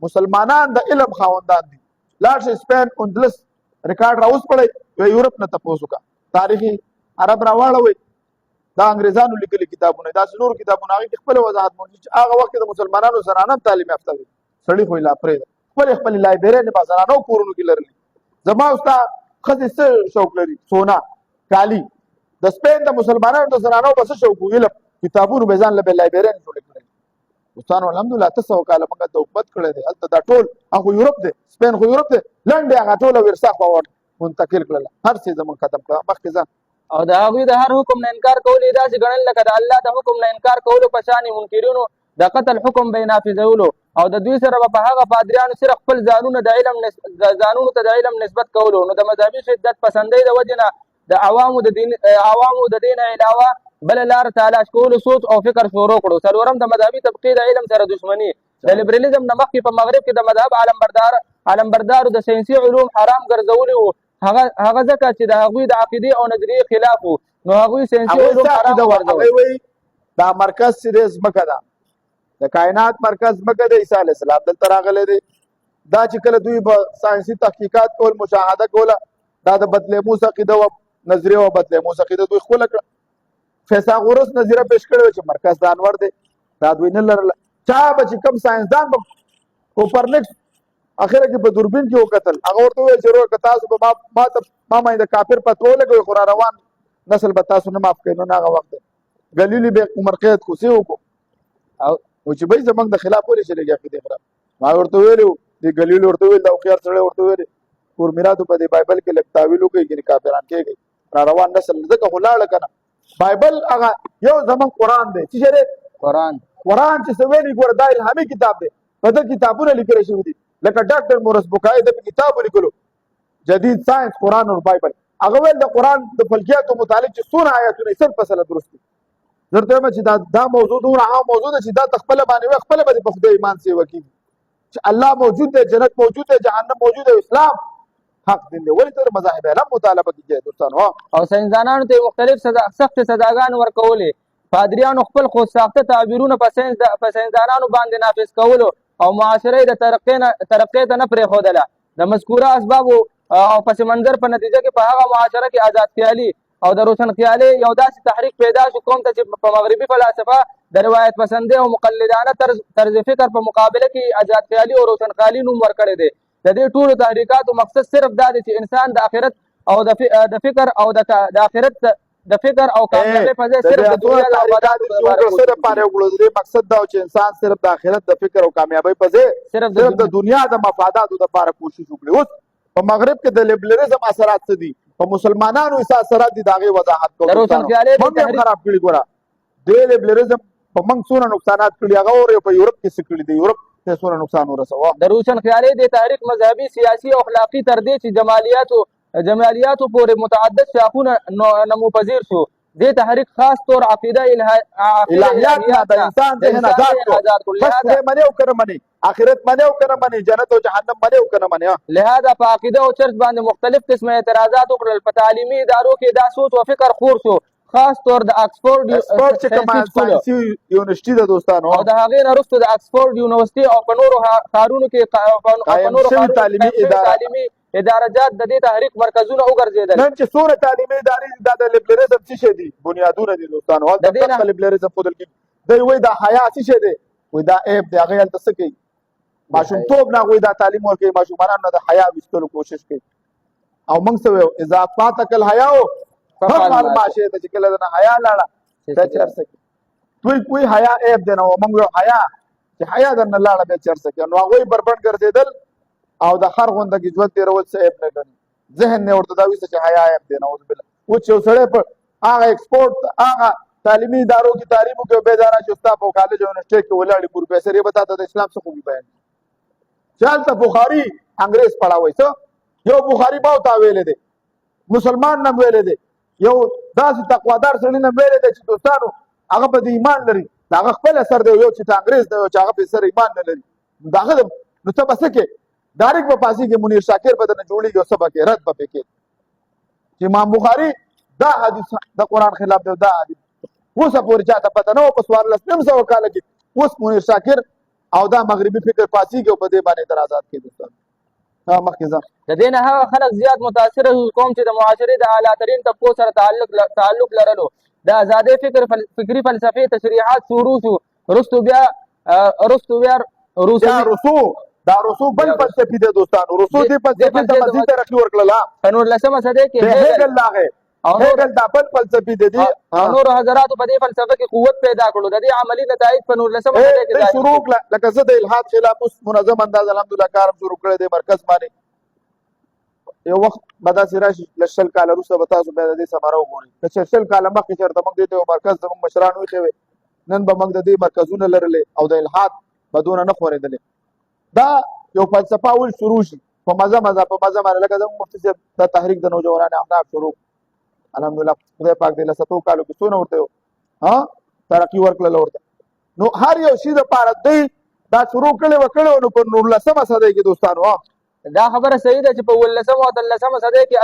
مسلمانان د علم خاوندان دي لاړ شي سپین اندلس ریکارډ راوس پړئ یورپ نه تپوس وکړه تاریخي عرب راواړوئ دا انګریزانو لیکلي کتابونه داسې نور کتابونه هغې کې خپله وضاحت موجود چې هغه وخت کې د مسلمانانو زنانه هم تعلیم یافته وي سړي خو یې لا پرېږده خپلې لایبرېنې په زنانو کورونو کې لرلي. زما او ستا ښځې څه شوق لري سونا کالي د سپین د مسلمانانو د زنانو به څه شوق وي علم کتابونو به ځان له به لایبرېنې جوړې کړې دوستانو الحمدلله 800 کاله موږ ته حکومت کړی دی هلته دا ټول هغه یورپ دی سپین خو یورپ دی لنډې هغه ټوله ورسا خوا منتقل کړله هر څه زموږ ختم کړه مخکې ځه او د هغوی د هر حکم نه انکار کول یې داسې ګڼل لکه د الله د حکم نه انکار کولو په شان منکرینو د قتل حکم به یې نافظولو او د دوی سره به په هغه پادریانو صرف خپل ځانونو ته د علم نسبت کولو. نو د مذهبي شدت پسندۍ د وجې نه د عوامو د دین علاوه بل لار تلاش کولو سوچ او فکر شروع کړو. څلورم د مذهبي طبقې د علم سره دشمني. د لیبرالیزم نه مخکې په مغرب کې د مذهب علمبردارو د ساینسي علوم حرام ګرځولي وو هغه ځکه چې د هغوی د عقیدې او نظریې خلاف وو نو هغوی ساینسي علوم حرام ګرځول. دا مرکز چې ځمکه ده د کائنات مرکز ځمکه د عیسی علیه السلام دلته راغلی دی. دا چې کله دوی به ساینسي تحقیقات کول مشاهده کوله دا د بطلیموس عقیده وه نظریه وه بطلیموس عقیده دوی خپله کړه. فیثاغورس نظریه پیش کړې وه چې مرکز د انور دی دا دوی نه لرله. چا به چې کوم ساینسدان به کوپرنیکس اخره کې په دوربین کې وکتل هغه ورته وویل چې وروره که تاسو به ما باندې کافر فتوا ولګوئ خو را روان نسل به تاسو نه معاف کوي. نو هغه وخت دی ګلیلي به عمر قید کوسې وکړو او چې بهی زموږ د خلاف ولې چلېږي عقیدې خلاف ما ورته ویلي وو دې ګلیلي ورته ویل د هوښیار سړی ورته ویلې کور میراتو په دې بایبل کې لږ تاویل وکړي ګینې کافران کېږي را روان نسل ځکه خو لاړه که نه بایبل هغه یو زمونږ قرآن دی چې دی قرآن چې څه ویلي ګوره دا الهامي کتاب دی په ده کتابونه لیکلی شوي دي لکه ډاکټر مورس بوکای د په کتاب ولیکلو جدید ساينس قرآن او بایبل هغه ویل د قرآن د فلکیاتو متعلق چې څونه آیاتونه یې 100% درست دي درته وایم چې دا موضوع دومره عام موضوع ده چې دا ته خپله باندې وایي خپله به دې په خدای ایمان سیوه کېږي چې الله موجود دی جنت موجود دی جهنم موجود دی اسلام حق دین دی ولې ته مذاهب علم مطالبه کېږي دوستانو او ساینسدانانو ته مختلف سخت سزاګانې ورکولې پادریانو خپل خود ساخته تعبیرونه په ساینسدانانو باندې نافذ کولو او معاشره د ترقۍ ته نه پرېښودله د مذکوره اسبابو او پس منظر په نتیجه کې په هغه معاشره کې آزاد خیالي او د روشن خیالي یو داسې تحریک پیدا شو کوم ته چې په مغربي فلسفه د روایت پسندۍ او مقلدانه طرز فکر په مقابله کې آزاد خیالي او روشن خیالي نوم ورکړی دی د دې ټولو تحریکاتو مقصد صرف دا دی چې انسان د آخرت او د فکر او د آخرت د فکر او کامیابی په ځای صرف د دنیا د آباداتو لپاره مقصد دا چې انسان صرف د آخرت د فکر او کامیابی په ځای صرف د دنیا د مفاداتو لپاره کوشش وکړي اوس په مغرب کې د لیبرالېزم اثرات څه دي په مسلمانانو اثرات دي د هغې وضاحت کوو موږ هم خراب کړي ګوره دې لیبرالېزم په موږ څونه نقصانات کړي هغه اور په یورپ کې څه کړي دي یورپ ته څونه نقصان ورسوه د روشن خیالي د تحریک مذهبي سیاسي او اخلاقي تر دې چې جمالیاتو پورې متعدد شاخونه نموپذیر شو دې تحریک خاص طور عقیده الهیات د انسان ذهن آزاد کړو بس دې منې او که نه منې آخرت منې او که نه منې جنت او جهنم منې او که نه منې لهذا په عقیده او چرچ باندې مختلف قسمه اعتراضات وکړل په تعلیمي ادارو کې دا سوچ او فکر خور شو خاص طور د آکسفورډ چې کومه ساینسي یونیورسټي ده دوستانو او د هغې نه وروسته د آکسفورډ یونیورسټي او په نورو ښارونو کې تعلیمي ادارجات د دې تحریک مرکزونه وګرځېدل نن چې څومره تعلیمي ادارې دا د لیبرالېزم څه شی دي بنیادونه دي دوستانو هلته دغه لیبرالېزم ښودل کېږي دی وایي دا حیا څه شی دی وایي دا عیب دی هغې هلته څه کوي ماشومتوب نه هغوی دا تعلیم ورکوي ماشومانانو نه د حیا ویستلو کوشش کوي او موږ څه وایو اذا فاتک الحیاو فافعل ما شئت چې کله دنه حیا لاړه بیا چې هر څه کوي دوی کوي حیا عیب دی نو موږ وایو حیا چې حیا درنه لاړه بیا چې هر څه کوي نو هغوی بربنډ ګرځېدل او د هر غونډه کې ژوند تېرول څه عیب نه ګڼي ذهن نه ورته دا ویسته چې حیا عیب دی نعوذ بالله اوس چې یو سړی په هغه ایکسپورټ هغه تعلیمي ادارو کې تعلیم وکړي بې ځانه چې ستا په کالج او یونیورسټۍ کې ولاړې پروفیسر یې به تا ته د اسلام څه خوبي بیان چې هلته بخاري انګریز پړاوی څه یو بخاري ما ورته ویلی دی مسلمان نه ویلی دی یو داسې تقوادار سړي نه ویلی دی چې دوستانو هغه په دې ایمان لري د هغه خپل اثر دی یو چې ته انګریز دی یو چې هغه په سر ایمان نه لري د هغه نو ته به څه کې ډایرکټ به پاسې کې منیر شاکر به درنه جوړېږي او څه به کې رد به پې کې چې امام بخاري دا حدیث د قرآن خلاف دی دا حدیث اوسه پورې چاته پته نه وه په 1400 کاله کې اوس منیر شاکر او دا مغربي فکر پاسېږي او په دې باندې اعتراضات کوي دوستانو مخکې ځه د دې نه هغه خلک زیات متاثره کوم چې د معاشرې د اعلیترین طبقو سره تعلق لرلو د ازادۍ فکري فلسفې تشریحات شروع شو وروستو بیا دا روسو بل فلسفي دی دوستانو روسو دې فلسفې ته مزید ترقي ورکړله په 19مه صدۍ کې هیګل راغی هیګل دا بل فلسفي دی نورو حضراتو په دې فلسفه کې قوت پیدا کړو د دې عملي نتایج په 19مه صدۍ کې شروع کړه لکه زه د الحاد خلاف اوس منظم انداز الحمدلله کار شروع کړی دی مرکز باندې یو وخت به داسې راشي له 100 کاله وروسته به تاسو بیا د دې ثمره وګورئ که 100 کاله مخکې چېرته موږ دې ته یو مرکز زموږ مشرانو ایښی وی نن به موږ د دې مرکزونه لرلې او د الحاد به دونه نه خورېدلې دا یو فلسفه اول شروع شي په مزه باندې لکه زموږ مفتي صاحب دا تحریک د نوجوانانو احناف شروع الحمدلله خدای پاک دې له 7 کالو کې څونه ورته ترقي ورکړله ورته نو هر یو شي دپاره دوی دا شروع کړی وکړی نو په 19مه صدۍ کې دوستانو دا خبره صحیح ده چې په 19مه او 13مه صدۍ کې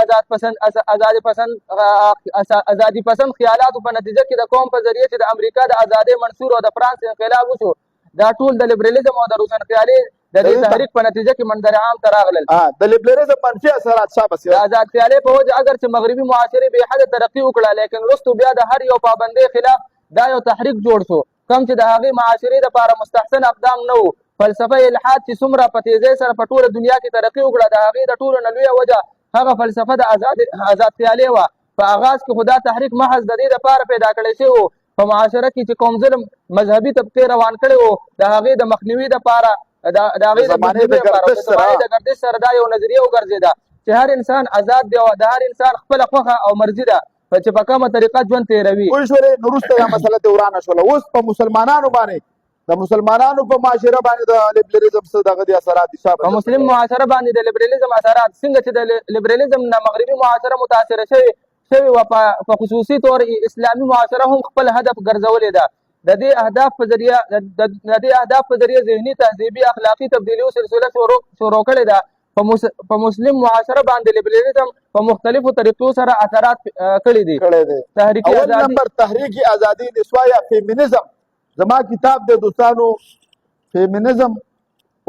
ازادي پسند خیالاتو په نتیجه کې د قوم په ذریعه چې د امریکا د ازادۍ منشور او د فرانس انقلاب وشو دا ټول د لیبرالېزم او د روشن خیالي د دې تحریک په نتیجه کې منظر عام ته راغلل د لیبرالېزم منفي اثرات شابه د آزاد خیالي په وجه اگر چې مغربي معاشرې بې حده ترقي وکړه لیکن وروستو بیا د هر یو پابندۍ خلاف دا یو تحریک جوړ شو کوم چې د هغې معاشرې دپاره مستحسن اقدام نه و فلسفه الحاد چې څومره په تیزۍ سره په ټوله دنیا کې ترقي وکړه د هغې د ټولو نه لویه وجه هغه فلسفه د آزاد خیالي وه په آغاز کې خو دا تحریک محض د دې دپاره پیدا کړی شوی و په معاشره کې چې کوم ظلم مذهبي طبقې روان کړی و د هغې د مخنیوي دپاره د هغې د مخنیوي دپاره د ګردش سره دا یو نظریه وګرځېده چې هر انسان آزاد دی او د هر انسان خپله خوښه او مرضي ده چې په کومه طریقه ژوند تېروي. پوه شولې؟ نو وروسته دا مسله دې ورانه شوله. اوس په مسلمانانو باندې د مسلمانانو په معاشره باندې د لیبرلیزم څه دغه دي اثرات دي. په مسلم معاشره باندې د لیبرلیزم اثرات څنګه چې د لیبرلیزم نه مغربي معاشره متاثره شوې وه، په خصوصي طور اسلامي معاشره هم خپل هدف ګرځولې ده. د دې اهداف په ذریعه ذهني تهذیبي اخلاقي تبدیلیو سلسله شروع کړې ده. په مسلم معاشره باندې لیبرلیزم په مختلفو طریقو سره اثرات کړي دي. تحریک اول نمبر تحریک آزادی نسواء یا فیمینزم. زما کتاب دے دوستانو فیمینزم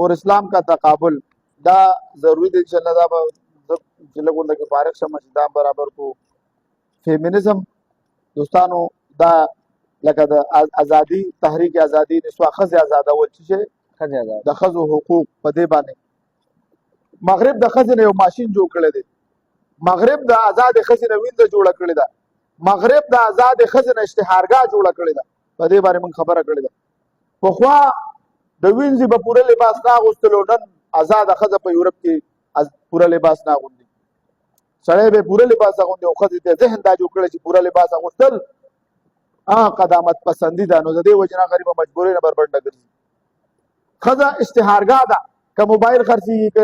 اور اسلام کا تقابل، دا ضروری دی انشاءاللہ دا جلگون دا فارغ شمع دا برابر کو. فیمینزم دوستانو دا لکه د ازادي تحریک ازادي نسواء خزه آزاده ول چې د خزو حقوق په دې باندې مغرب د خزې نه یو ماشین جوړ کړی دی. مغرب د آزاد خزې نه وینده جوړه کړې ده. مغرب د آزاد خزې نه اشتهارګاه جوړه کړې ده. په دې باندې موږ خبره کړې ده. پخوا د وینځي به پوره لباس نه اغوستلو، نن آزاده ښځه په یورپ کې پوره لباس نه اغوندي. سړی به پوره لباس اغوندي او ښځې ته ذهن دا جوړ کړی چې پوره لباس اغوستل قدامت پسندي ده. نو د دې وجې نه غریبه مجبورۍ نه بربنډه ګرځي. ښځه اشتهارګاه ده. که موبایل خرڅېږي که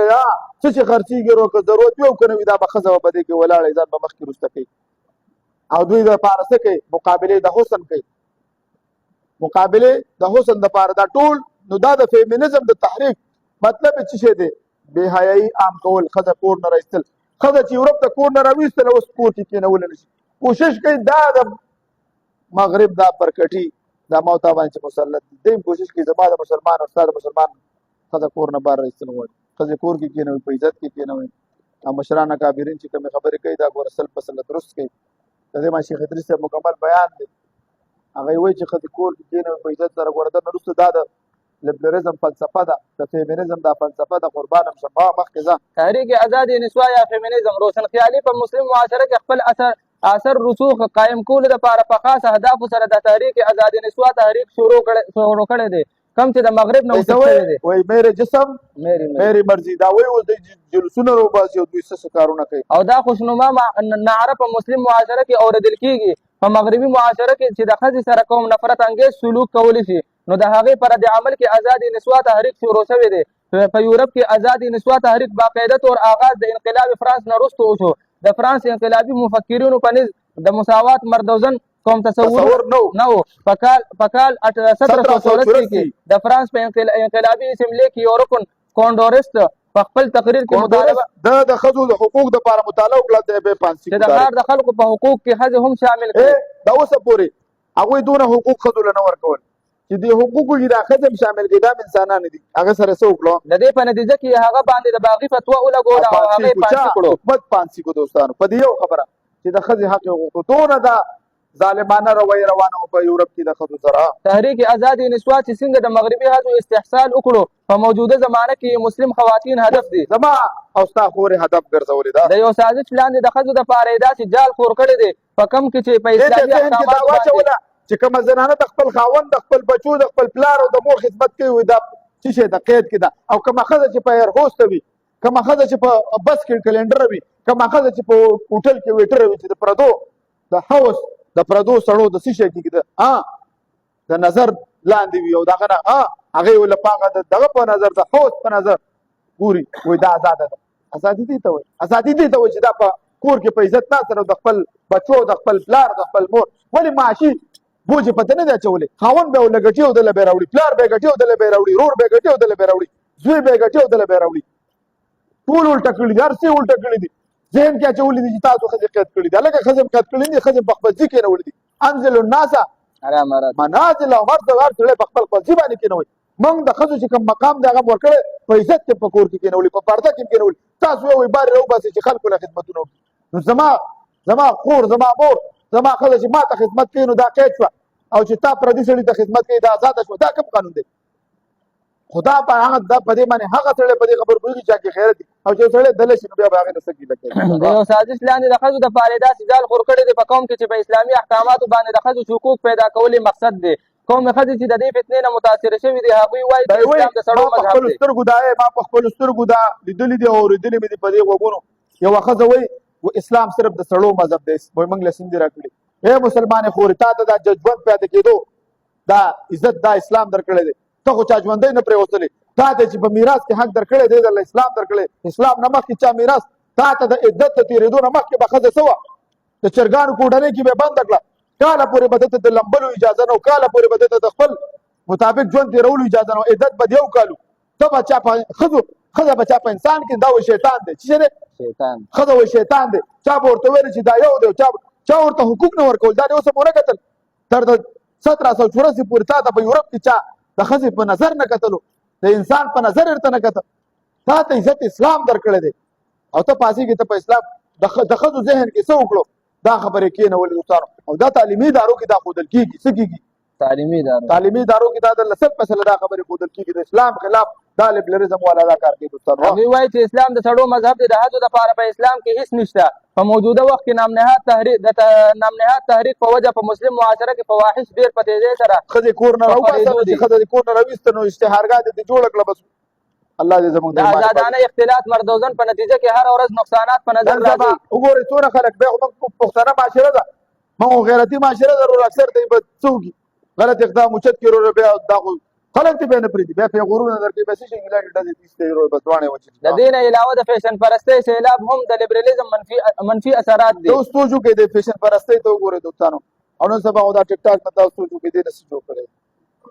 څه چې خرڅېږي که ضرورت وي او که نه وي دا به ښځه به په دې کې ولاړې ځان به مخکې وروسته کوي او دوی دپاره څه کوي؟ مقابلې د حسن کوي. مقابلې د حسن دپاره دا ټول. نو دا د فیمینزم د تحریک مطلب یې څه شی دی؟ بې حیایي عام کول، ښځه کور نه راایستل. ښځه چې یورپ ته کور نه راویستله اوس کور کې کېنولی نه شي. کوشش کوي دا د مغرب دا پرکټي دا ما تا باندې چې مسلط دي، دوی کوشش کوي زما د مسلمان او ستا د مسلمان ښځه کور نه بهر راایستل غواړي. ښځې کور کې کېنوي، په عزت کې کېنوي. او مشران اکابرین چې کومې خبرې کوي دا ګوره سل په سله درست کوي. د دې ما شیخ ادریس صاحب مکمل بیان دی. هغه وایي چې ښځې کور کې کېنوي په عزت سره. ګوره دنه وروسته دا د لیبرلیزم فلسفه ده، د فیمینزم دا فلسفه ده. قربانم شم مخکې ځه. تحریک آزادي نسواء یا فیمینزم روشنخیالي په مسلم معاشره کې خپل اثر رسوخ قائم کولو لپاره په خاص اهدافو سره د تحریک آزادي نسواء تحریک شروع کړی دی، کوم چې د مغرب نه وسه شوی دی. وایي میرے جسم میری مرضی. دا وایي اوس د جلوسونه روباسي او دوی څه کارونه کوي. او دا خوشنما نعره په مسلم معاشره کې اورېدل کېږي. په مغربي معاشره کې چې د ښځې سره کوم نفرت انګیز سلوک کولی شي نو د هغې پر د عمل کې آزادي نسواء تحریک شروع شوی دی. په یورپ کې آزادي نسواء تحریک باقاعده طور آغاز د انقلاب فرانس نه وروسته وشو. د فرانس انقلابي مفکرینو په نزد د مساوات مرد او زن کوم تصور نه و. په کال 1784 کې د فرانس په انقلابي اسمبلې کې یو رکن کونډورست په خپل تقریر کې مطالبه د ښځو د حقوق دپاره مطالعه وکړه چې د ښار د خلکو په حقوق کې ښځې هم شامل کړي. دا اوسه پورې هغوی دونه حقوق ښځو له نه ورکول چې د حقوقو کې دا ښځې هم شامل کړي. دا انسانان دي. هغه سره څه وکړو؟ د دې په نتیجه کې هغه باندې د باغي فتوا ولګوله او هغې پانسي کړو. حکومت پانسي کړو. دوستانو په دې یو خبره چې د ښځې حق یې وغوښتو. دونه دا ظالمانه رویه روانه وه په یورپ کې د ښځو سره. تحریک آزادي نسواء چې څنګه د مغربي ښځو استحصال وکړو په موجوده زمانه کې مسلم خواتین هدف دي. زما او ستا خورې هدف ګرځولې ده. د یو سازش لاندې د ښځو دپاره یې داسې جال خور کړی دی په کوم کې چې په اسلامي احکاماتو باندې چې کومه زنانه د خپل خاوند د خپل بچو د خپل پلار او د مور خدمت کوي دا څه شی د قید کې ده. او کومه ښځه چې په ایرهوسته وي، کومه ښځه چې په بس کې کلنډره وي، کومه ښځه چې په هوټل کې ویټره وي چې د پردو د هوس د پردو سړو د څه شی کې د نظر لاندې وي او دغه نه هغې له پاغه دغه په نظر د هوس په نظر ګوري. وایي دا ازاده ده. ازادي دې ته وایي. ازادي دې ته وایي چې دا په کور کې په عزت ناست او د خپل بچو د خپل پلار د خپل مور ولې معاشي بوج یې پته نه دی اچولی. خاوند به یې ورله ګټي او دله به یې راوړي، پلار به یې ګټي او دله به یې راوړي، رور به یې ګټي او دله به یې راوړي، زوی به یې ګټي او دله به یې راوړي. ټول الټه کړي دي. هر څه الټه کړي دي. ذهن کې اچولي دي چې تاسو ښځې قید کړي دي. هلکه ښځې قید کړي دي. ښځې په خپل ځي کېنولي دي. انزل الناس منازل او هر سړی په خپل ځي باندې کېنوي. موږ د ښځو چې کوم مقام دی هغه ورکړی په عزت کې په کور کې کېنولي، په پرده کې کېنولي. تاسو یې وایي بارې راوباسئ چې خلکو له خدمتونه وکړي. نو زما خور زما مور زما ښځه چې ما ته خدمت کوي نو دا قید شوه. او چې تا پردي سړي ته خدمت کوي دا ازاده شوه. دا کوم قانون دی؟ خدا په هغه په دې باندې هغه سړی په دې خبر پوهېږي چې هغې خیرت دي. او چې سړی دله شي نو بیا به هغې نه څه ګیله کوي. د یو سازش لاندې د ښځو دپاره یې داسې جال خور کړی دی په قوم کې چې په اسلامي احکاماتو باندې د ښځو حقوق پیدا کول یې مقصد دی. کومې ښځې چې د دې فتنې نه متاثره شوي دي هغوی وایي چې اسلام د سړو مذهب دی. ما په خپلو سترګو دا لیدلي دي او اورېدلي مې دي په دې غوږونو یو ښځه وایي اسلام صرف د سړو مذهب دی وایي موږ له سیندې راکړي ای مسلمانې خورې تا ته دا ژوند پیدا کېدو دا عزت دا اسلام درکړی دی ته خو چا ژوندی نه پرېوتلې تا ته چې په میراث کې حق درکړی دی درله اسلام درکړی اسلام نه مخکې چا میراث تا ته د عدت د تېرېدو نه مخکې به ښځه څه وه د چرګانو کوډنۍ کې به یې بنده کړه کاله پورې به ده ته د لمبلو اجازه نه و کاله پورې به ده ته د خپل مطابق ژوند تېرولو اجازه نه و عدت به د یو کال ته به چا په ښځه به چا په انسان کې دا وایي شیطان دی څه شی دی ښځه وایي شیطان دی چا به ورته ویل چې دا یو دی چا ورته حقوق نه ورکول دا دې اوس هم ونه کتل تر د 1784 پورې تا ته په یورپ کې چا د ښځې په نظر نه کتلو د انسان په نظر ورته نه کتل تا ته عزت اسلام درکړی دی او ته پاسېږې ته په اسلام د ښځو ذهن کې څه وکړو دا خبرې کېنولې دوستانو او دا تعلیمي ادارو کې دا ښودل کېږي څه کېږي تعلیمي ادارو کې دا د 100% دا خبرې ښودل کېږي د اسلام خلاف دا لبرالزم والا دا کار کوي دوستانو هغوی وایي چې اسلام د سړو مذهب دی د ښځو دپاره په اسلام کې هېڅ نشته په موجوده وخت کې نامنهاد تحریک په وجه په مسلم معاشره کې فواحش ډېر په تیزۍ سره ښځې کور نه راوباسه چې ښځه دې کور نه راویسته نو اشتهارګاه دې جوړه کړه بس الله دې زموږ د آزادانه اختلاط مردوزن په نتیجه کې هر ورځ نقصانات په نظر راځي وګورئ څونه خلک بیا خو موږ پښتانه معاشره ده موږ غیرتي معاشره ده ورور اکثر دی به څه وکړي غلط اقدام اوچت کړي ورور بیا دا خو خلک دې بیا نه پرېږدي بیا پیغورونه درکوي بیا څه شي انګلنډ ډزې تیستې ورور بس دواړې وچې د دې نه علاوه د فیشن پرستۍ سیلاب هم د لبرالزم منفي اثرات دي اوس سوچو کې د فیشن پرستۍ ته وګورئ دوستانو او نن سبا خو دا ټیک ټاک نه تاسو سوچو کې دې نه څه جوړ کړی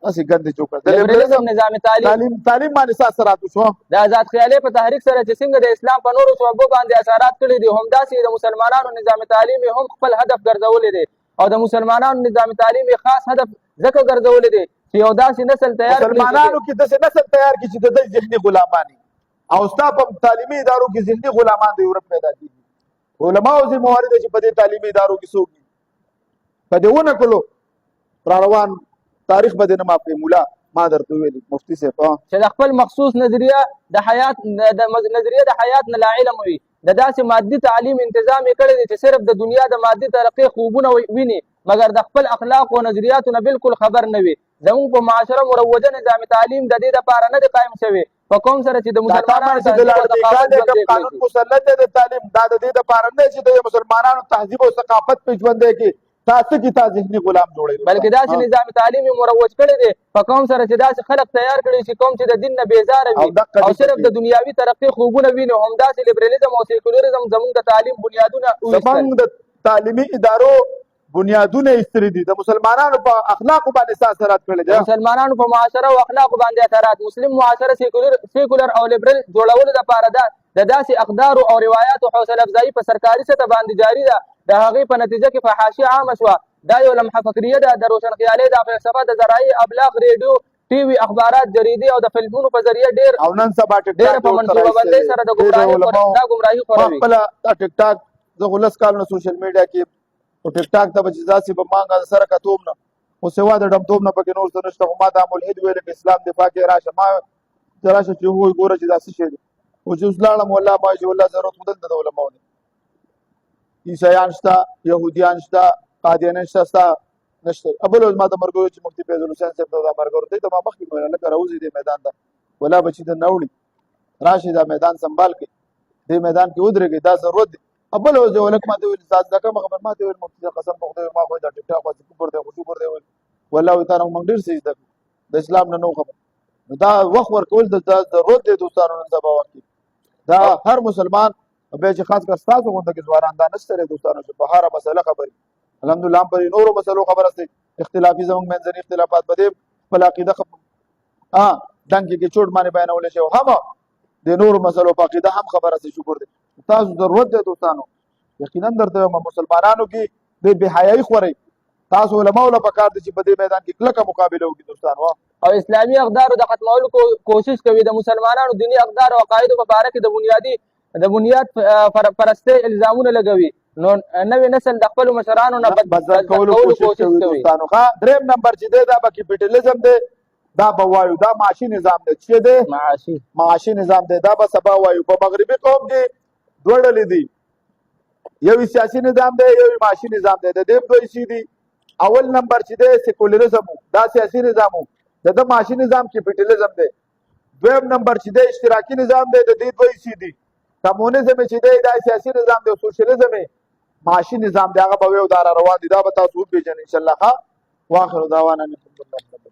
اسی ګندې جوړ کړ د لبرالزم نظام تعلیم باندې څه اثرات وشو د آزاد خیالۍ په تحریک سره چې څنګه د اسلام په نورو شعبو باندې اثرات کړي دي همداسې د مسلمانانو نظام تعلیم هم خپل هدف ګرځولی دی او د مسلمانانو نظام تعلیم خاص هدف ځکه ګرځولی دی چې یو داسې نسل تیار کړي مسلمانانو کې داسې نسل تیار کړي چې د دوی ذهني غلامان او ستا په تعلیمي ادارو کې ذهني غلامان د یورپ پیدا کېږي علما او ذمواري ده چې په دې تعلیمي ادارو کې څوک دي که دې ونه کړلو را روان تاریخ به دې نه معاف کوي مولا ما درته ویلي مفتي صاحب چې د خپل مخصوص نظریه د حیات نه لا علم وي د داسې مادي تعلیم انتظام یې کړی دی چې صرف د دنیا د مادي ترقۍ خوبونه ویني مګر د خپل اخلاق او نظریاتو نه بالکل خبر نه وي زموږ په معاشره مروجه نظام تعلیم د دې دپاره نه دی قایم شوی په کوم سره چې د مسلمانانو قانون مسلط دی د تعلیم دا د دې دپاره نه چې د مسلمانانو تهذیب او ثقافت په ژوندی کې تاسو کې تا ذهني غلام جوړوي بلکې داسې نظام تعلیم مروج کړی دی په کوم سره چې داسې خلک تیار کړي چې کوم چې د دین نه بیزاره وي او صرف د دنیاوي ترقۍ خوبونه ویني همداسې لبرالزم او سیکولرزم زموږ د تعلیم بنیادونه زموږ د تعلیمي ادارو بنیادونه ایستلي دي د مسلمانانو په اخلاقو باندې څه اثرات کړي دي مسلمانانو په معاشره او اخلاقو باندې اثرات مسلم معاشره سیکولر او لیبرل جوړولو دپاره د داسې اقدارو او روایاتو حوصله افزایي په سرکاري سطح باندې جاري ده د هغې په نتیجه کې فحاشي عامه شوه دا یو لمحه فکریه ده د روشن خیالۍ دا فلسفه د ذرایع ابلاغ ریډیو ټي وي اخبارات جریدې او د فلمونو په ذریعه ډېر او نن سبا ډېره په منصوبه بندۍ سره د ګمراهي خوروي خپله دا ټیک ټاک زه خو 10 کالونه سوشل میډیا کې او ټیک ټاک ته به چې داسې به مانګه سره کتوم نه خو سوا د ډمتوب نه پکې نور څه نشته خو ما دا ملحد ویل که اسلام دفاع کې راشه ما راشه چې وګورئ ګوره چې دا څه شی دی خو چې اوس لاړم والله ما چې والله ضرورت خو دلته د علماو دی عیسایان شته یهودیان شته قادیانیان شته نشته بل ورځ ما ته ملګرو چې مفتي فیض الحسین صاحب ته دا ملګرو دی ته ما مخکې ویل لکه راوځي دې میدان ته ولا بچي ته نه وړي راشي دا میدان سنبال کړي دې میدان کې ودرېږي دا ضرورت دی بل ورځ یو هلک ما ته ویل استاد دا کومه خبره ما ته ویل مفتي صاحب قسم په خدای ما خو دا ټیک ټاک واسې کفر دی خو شکر دی ویل والله وایي تا نه موږ ډېر څه زده کړو د اسلام نه نو خبر نو دا وخت ورکول د ضرورت دی دوستانو نن سبا وخت کې دا هر مسلمان بیا چې خاص کر ستاسو غونډه کې ځوانان دا نشته دی دوستانو چې په هره مسله خبرې الحمدلله هم په نورو مسلو خبره سي اختلافي زموږ منځني اختلافات په دې خپل عقیده ډنګ کې چوټ باندې بیانولی شي هم د نورو مسلو په عقیده هم خبره سي شکر دی تاسو ضرورت دی دوستانو یقینا درته مسلمانانو کې د بېحیایي خورئ تاسو علماو له پکار دي چې په دې میدان کې کلکه مقابله وکړي دوستانو او اسلامي اقدارو د ختمولو کوشش کوي د مسلمانانو دیني اقدار او عقایدو په باره کې د بنیاد پرستۍ الزامونه لګوي نو نوې نسل د خپلو مشرانو نه بدل کولو کوشش کوي دوستانو دریم نمبر چې دی دا به کیپیټالیزم دی دا به وایو دا معاشي نظام دی چې دی معاشي نظام دی دا به سبا وایو په مغربي قوم کې دوه ډلې دي یو سیاسي نظام دی یو معاشي نظام دی د دې دوه شي دي اول نمبر چې دی سیکولرزم دا سیاسي نظام د معاشي نظام کیپیټالیزم دی دویم نمبر چې دی اشتراکي نظام دی د دې دوه شي دي کمونیزم چې دی دا سیاسي نظام دی، سوشلیزم معاشي نظام دی، هغه به وي او دا را روان دي. دا به تاسو وپېژنئ انشاءالله. واخر دعوانا الحمدلله.